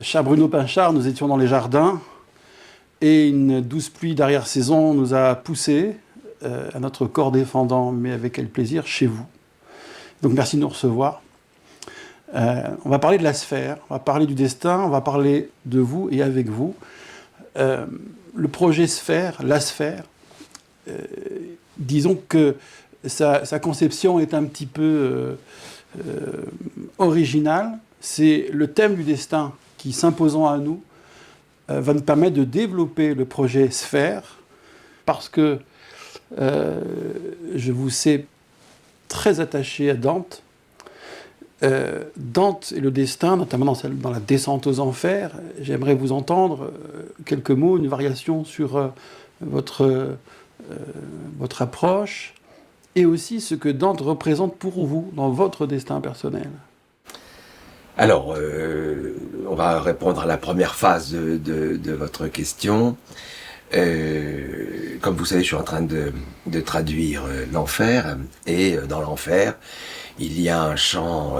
Cher Bruno Pinchard, nous étions dans les jardins et une douce pluie d'arrière-saison nous a poussés à notre corps défendant, mais avec quel plaisir, chez vous. Donc merci de nous recevoir. On va parler de la sphère, on va parler du destin, on va parler de vous et avec vous. Le projet sphère, la sphère, disons que sa conception est un petit peu originale. C'est le thème du destin qui, s'imposant à nous, va nous permettre de développer le projet sphère, parce que je vous sais très attaché à Dante. Dante et le destin, notamment dans la descente aux enfers. J'aimerais vous entendre quelques mots, une variation sur votre approche, et aussi ce que Dante représente pour vous dans votre destin personnel. Alors, on va répondre à la première phase de votre question. Comme vous savez, je suis en train de traduire l'enfer, et dans l'enfer, il y a un chant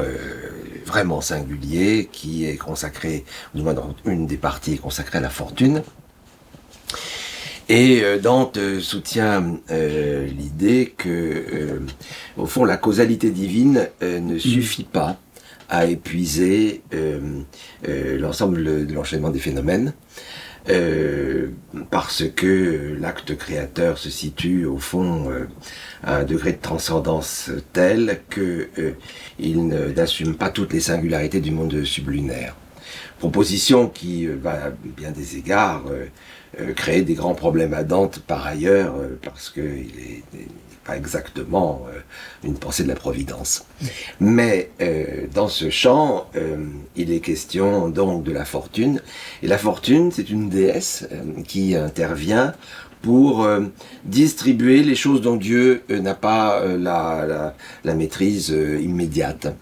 vraiment singulier qui est consacré, du moins dans une des parties, est consacrée à la fortune. Et Dante soutient l'idée que, au fond, la causalité divine ne suffit pas à épuiser l'ensemble de l'enchaînement des phénomènes, parce que l'acte créateur se situe au fond à un degré de transcendance tel qu'il n'assume pas toutes les singularités du monde sublunaire. Proposition qui va à bien des égards créer des grands problèmes à Dante par ailleurs, parce qu'il n'est pas exactement une pensée de la Providence. Mais dans ce chant, il est question donc de la fortune. Et la fortune, c'est une déesse qui intervient pour distribuer les choses dont Dieu n'a pas la maîtrise immédiate.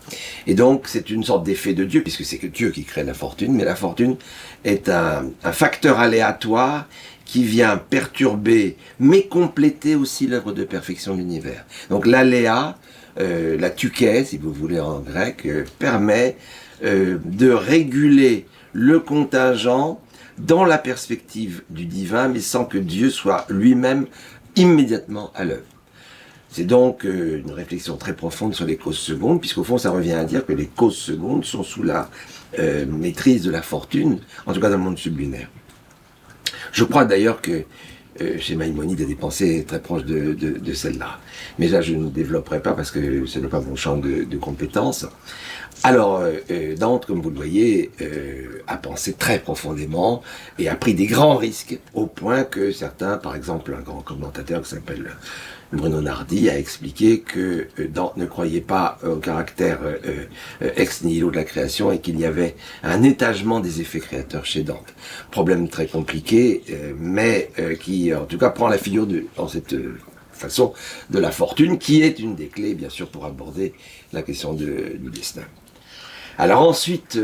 Et donc, c'est une sorte d'effet de Dieu, puisque c'est que Dieu qui crée la fortune, mais la fortune est un facteur aléatoire qui vient perturber, mais compléter aussi l'œuvre de perfection de l'univers. Donc l'aléa, la tuké, si vous voulez en grec, permet de réguler le contingent dans la perspective du divin, mais sans que Dieu soit lui-même immédiatement à l'œuvre. C'est donc une réflexion très profonde sur les causes secondes, puisqu'au fond, ça revient à dire que les causes secondes sont sous la maîtrise de la fortune, en tout cas dans le monde sublunaire. Je crois d'ailleurs que chez Maïmonide, il y a des pensées très proches de celle-là. Mais là, je ne développerai pas parce que ce n'est pas mon champ de compétences. Alors, Dante, comme vous le voyez, a pensé très profondément et a pris des grands risques, au point que certains, par exemple un grand commentateur qui s'appelle Bruno Nardi, a expliqué que Dante ne croyait pas au caractère ex nihilo de la création et qu'il y avait un étagement des effets créateurs chez Dante. Problème très compliqué, mais qui en tout cas prend la figure dans cette façon de la fortune, qui est une des clés bien sûr pour aborder la question du destin. Alors ensuite,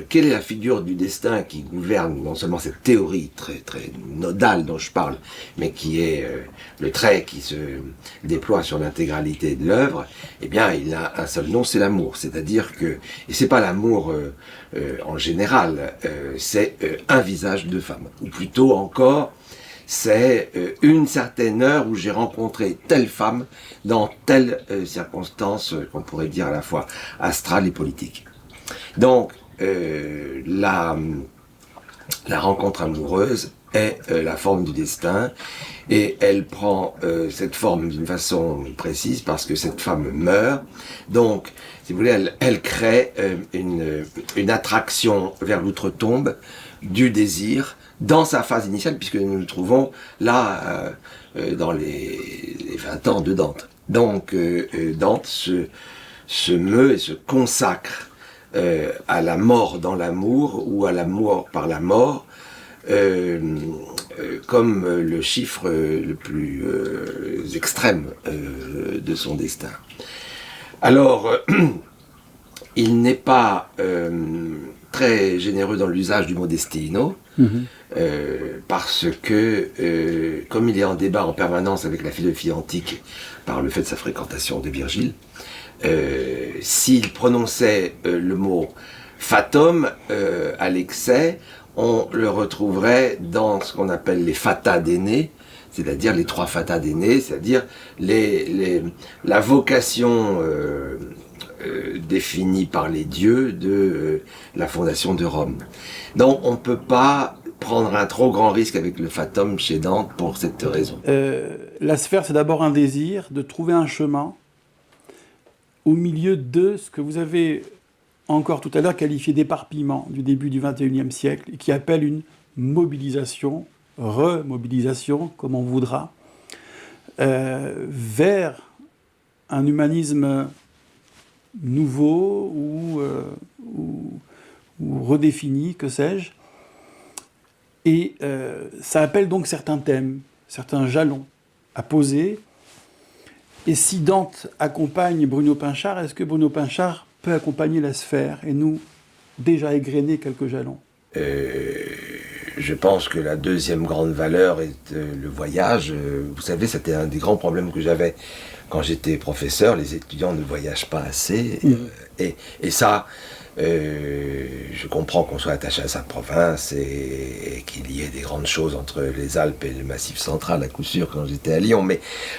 quelle est la figure du destin qui gouverne non seulement cette théorie très, très nodale dont je parle, mais qui est le trait qui se déploie sur l'intégralité de l'œuvre? Eh bien, il a un seul nom, c'est l'amour. C'est-à-dire que, et c'est pas l'amour en général, c'est un visage de femme. Ou plutôt encore, c'est une certaine heure où j'ai rencontré telle femme dans telle circonstance qu'on pourrait dire à la fois astrale et politique. Donc, la rencontre amoureuse est la forme du destin, et elle prend cette forme d'une façon précise parce que cette femme meurt. Donc, si vous voulez, elle crée une attraction vers l'outre-tombe du désir dans sa phase initiale, puisque nous nous trouvons là dans les 20 ans de Dante. Donc, Dante se meut et se consacre à la mort dans l'amour, ou à l'amour par la mort, comme le chiffre le plus extrême de son destin. Alors, il n'est pas très généreux dans l'usage du mot destino, parce que, comme il est en débat en permanence avec la philosophie antique par le fait de sa fréquentation de Virgile, s'il prononçait le mot fatum, à l'excès, on le retrouverait dans ce qu'on appelle les fatas d'aînés, c'est-à-dire les 3 fatas d'aînés, c'est-à-dire la vocation définie par les dieux de la fondation de Rome. Donc on ne peut pas prendre un trop grand risque avec le fatum chez Dante pour cette raison. La sphère, c'est d'abord un désir de trouver un chemin au milieu de ce que vous avez encore tout à l'heure qualifié d'éparpillement du début du XXIe siècle, et qui appelle une mobilisation, remobilisation, comme on voudra, vers un humanisme nouveau ou redéfini, que sais-je. Et ça appelle donc certains thèmes, certains jalons à poser. Et si Dante accompagne Bruno Pinchard, est-ce que Bruno Pinchard peut accompagner la sphère et nous déjà égrener quelques jalons? Je pense que la deuxième grande valeur est le voyage. Vous savez, c'était un des grands problèmes que j'avais quand j'étais professeur. Les étudiants ne voyagent pas assez. Et ça, je comprends qu'on soit attaché à sa province et qu'il y ait des grandes choses entre les Alpes et le Massif central, à coup sûr, quand j'étais à Lyon.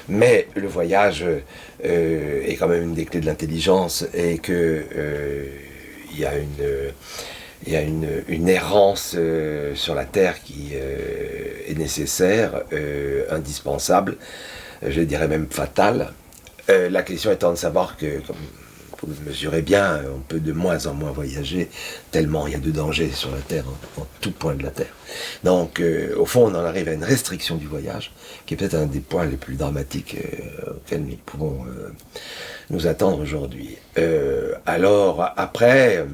Mais le voyage est quand même une des clés de l'intelligence et que il y a une errance sur la Terre qui est nécessaire, indispensable, je dirais même fatale. La question étant de savoir que, comme vous le mesurez bien, on peut de moins en moins voyager, tellement il y a de dangers sur la Terre, en tout point de la Terre. Donc, au fond, on en arrive à une restriction du voyage, qui est peut-être un des points les plus dramatiques auxquels nous pouvons nous attendre aujourd'hui. Alors, après...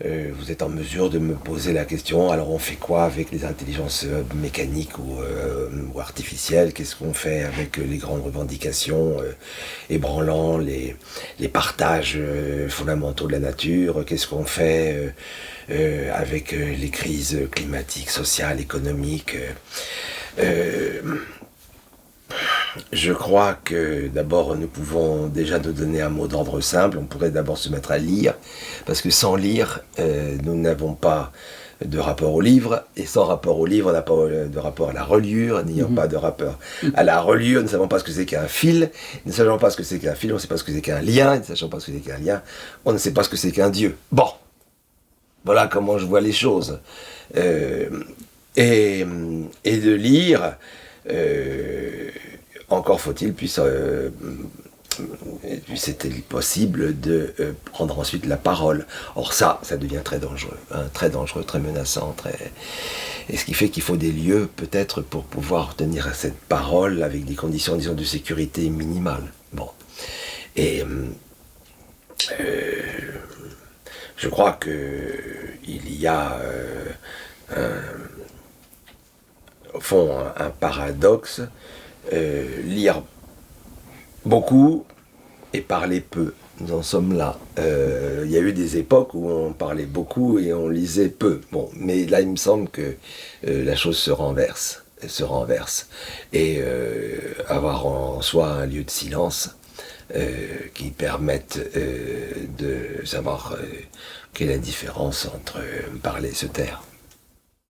vous êtes en mesure de me poser la question, alors on fait quoi avec les intelligences mécaniques ou artificielles? Qu'est-ce qu'on fait avec les grandes revendications ébranlant les partages fondamentaux de la nature? Qu'est-ce qu'on fait avec les crises climatiques, sociales, économiques? Je crois que d'abord nous pouvons déjà nous donner un mot d'ordre simple. On pourrait d'abord se mettre à lire, parce que sans lire, nous n'avons pas de rapport au livre, et sans rapport au livre, on n'a pas de rapport à la reliure, n'ayant pas de rapport à la reliure, ne savons pas ce que c'est qu'un fil, ne sachant pas ce que c'est qu'un fil, on ne sait pas ce que c'est qu'un lien, ne sachant pas ce que c'est qu'un lien, on ne sait pas ce que c'est qu'un Dieu. Bon, voilà comment je vois les choses. Et de lire... encore faut-il, puis c'était possible de prendre ensuite la parole. Or ça devient très dangereux, très menaçant, et ce qui fait qu'il faut des lieux peut-être pour pouvoir tenir cette parole avec des conditions, disons, de sécurité minimales. Bon, et je crois que il y a au fond un paradoxe. Lire beaucoup et parler peu. Nous en sommes là. Il y a eu des époques où on parlait beaucoup et on lisait peu. Bon, mais là, il me semble que la chose se renverse. Et avoir en soi un lieu de silence qui permette de savoir quelle est la différence entre parler et se taire.